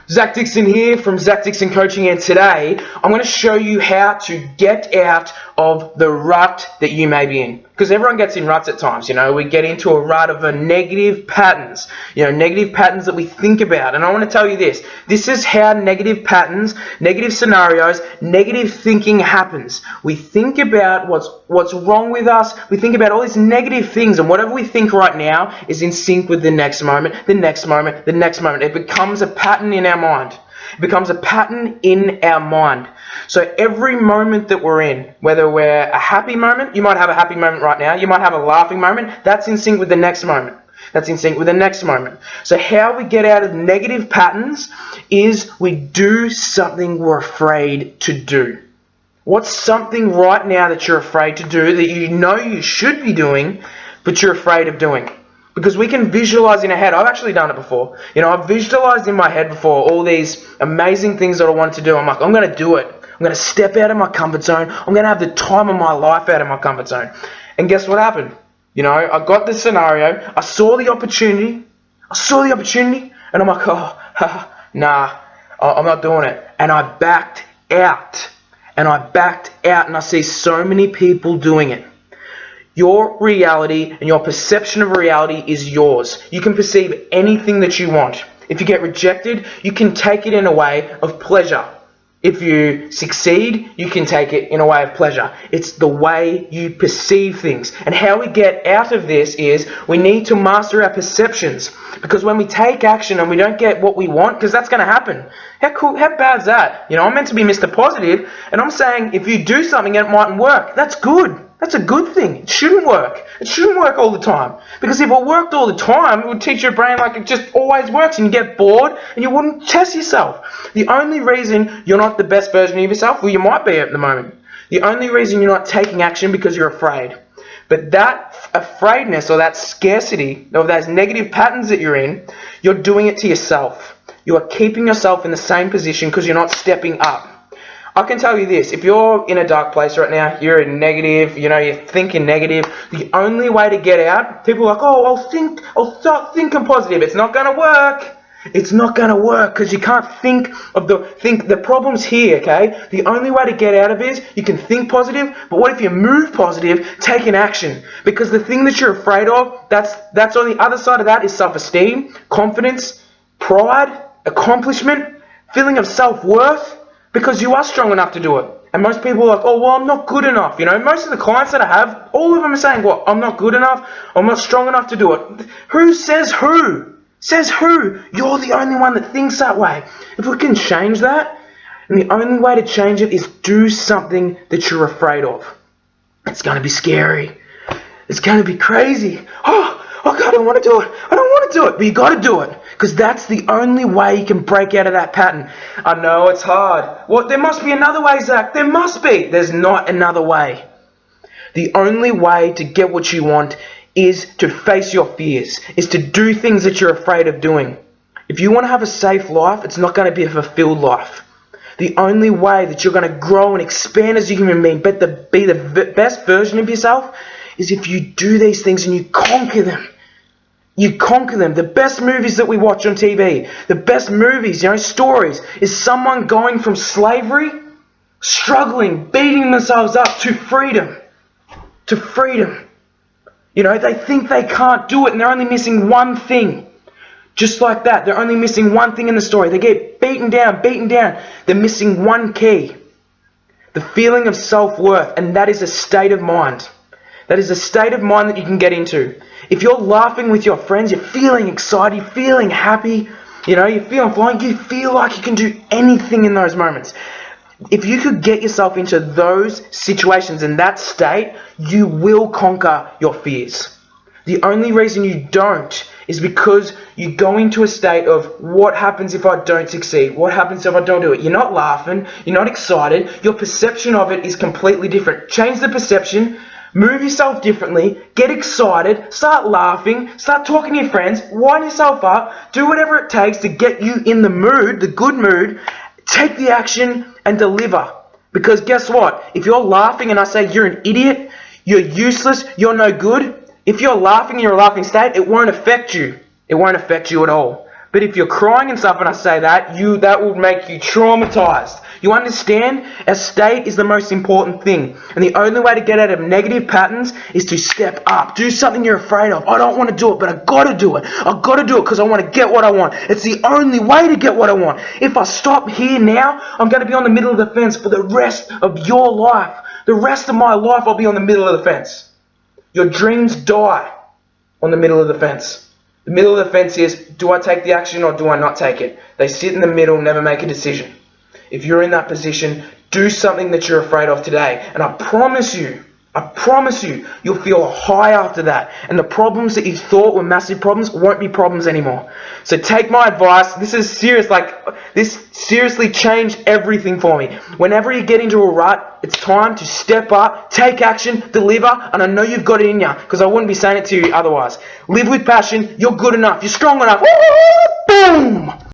Zac Dixon here from Zac Dixon Coaching, and today I'm going to show you how to get out of the rut that you may be in. Because everyone gets in ruts at times, we get into a rut of negative patterns, negative patterns that we think about. And I want to tell you this is how negative patterns, negative scenarios, negative thinking happens. We think about what's wrong with us, we think about all these negative things, and whatever we think right now is in sync with the next moment, the next moment, the next moment. It becomes a pattern in our mind. It becomes a pattern in our mind. So every moment that we're in, whether we're a happy moment, you might have a happy moment right now, you might have a laughing moment, that's in sync with the next moment. That's in sync with the next moment. So how we get out of negative patterns is we do something we're afraid to do. What's something right now that you're afraid to do that you know you should be doing, but you're afraid of doing? Because we can visualize in our head. I've actually done it before. I've visualized in my head before all these amazing things that I wanted to do. I'm like, I'm going to do it. I'm going to step out of my comfort zone. I'm going to have the time of my life out of my comfort zone. And guess what happened? I got this scenario. I saw the opportunity. And I'm like, nah, I'm not doing it. And I backed out. And I see so many people doing it. Your reality and your perception of reality is yours. You can perceive anything that you want. If you get rejected, you can take it in a way of pleasure. If you succeed, you can take it in a way of pleasure. It's the way you perceive things. And how we get out of this is we need to master our perceptions. Because when we take action and we don't get what we want, because that's going to happen. How bad is that? I'm meant to be Mr. Positive, and I'm saying if you do something and it mightn't work, that's good. That's a good thing. It shouldn't work. It shouldn't work all the time. Because if it worked all the time, it would teach your brain like it just always works, and you get bored and you wouldn't test yourself. The only reason you're not the best version of yourself, well, you might be at the moment. The only reason you're not taking action because you're afraid. But that afraidness or that scarcity of those negative patterns that you're in, you're doing it to yourself. You are keeping yourself in the same position because you're not stepping up. I can tell you this, if you're in a dark place right now, you're in negative, you're thinking negative, the only way to get out, people are like, I'll start thinking positive. It's not going to work. It's not going to work because you can't think the problem's here, okay? The only way to get out of it is you can think positive, but what if you move positive, take an action? Because the thing that you're afraid of, that's on the other side of that is self-esteem, confidence, pride, accomplishment, feeling of self-worth. Because you are strong enough to do it. And most people are like, I'm not good enough. Most of the clients that I have, all of them are saying, I'm not good enough. I'm not strong enough to do it. Who says who? Says who? You're the only one that thinks that way. If we can change that, and the only way to change it is do something that you're afraid of. It's going to be scary. It's going to be crazy. God, I don't want to do it. I don't want to do it. But you got to do it. Because that's the only way you can break out of that pattern. I know it's hard. There must be another way, Zach. There must be. There's not another way. The only way to get what you want is to face your fears, is to do things that you're afraid of doing. If you want to have a safe life, it's not going to be a fulfilled life. The only way that you're going to grow and expand as a human being, be the best version of yourself, is if you do these things and you conquer them. You conquer them. The best movies that we watch on TV, the best movies, stories, is someone going from slavery, struggling, beating themselves up to freedom. To freedom. They think they can't do it and they're only missing one thing. Just like that. They're only missing one thing in the story. They get beaten down. They're missing one key. The feeling of self-worth. And that is a state of mind. That is a state of mind that you can get into. If you're laughing with your friends, you're feeling excited, you're feeling happy, you're feeling fine, you feel like you can do anything in those moments. If you could get yourself into those situations in that state, you will conquer your fears. The only reason you don't is because you go into a state of what happens if I don't succeed? What happens if I don't do it? You're not laughing, you're not excited, your perception of it is completely different. Change the perception. Move yourself differently, get excited, start laughing, start talking to your friends, wind yourself up, do whatever it takes to get you in the mood, the good mood, take the action and deliver. Because guess what? If you're laughing and I say you're an idiot, you're useless, you're no good, if you're laughing in your laughing state, it won't affect you. It won't affect you at all. But if you're crying and stuff and I say that, that will make you traumatized. You understand? A state is the most important thing. And the only way to get out of negative patterns is to step up. Do something you're afraid of. I don't want to do it, but I got to do it. I got to do it because I want to get what I want. It's the only way to get what I want. If I stop here now, I'm going to be on the middle of the fence for the rest of your life. The rest of my life, I'll be on the middle of the fence. Your dreams die on the middle of the fence. The middle of the fence is, do I take the action or do I not take it? They sit in the middle, never make a decision. If you're in that position, do something that you're afraid of today. And I promise you, you'll feel a high after that. And the problems that you thought were massive problems won't be problems anymore. So take my advice. This is serious. This seriously changed everything for me. Whenever you get into a rut, it's time to step up, take action, deliver. And I know you've got it in you because I wouldn't be saying it to you otherwise. Live with passion. You're good enough. You're strong enough. Boom!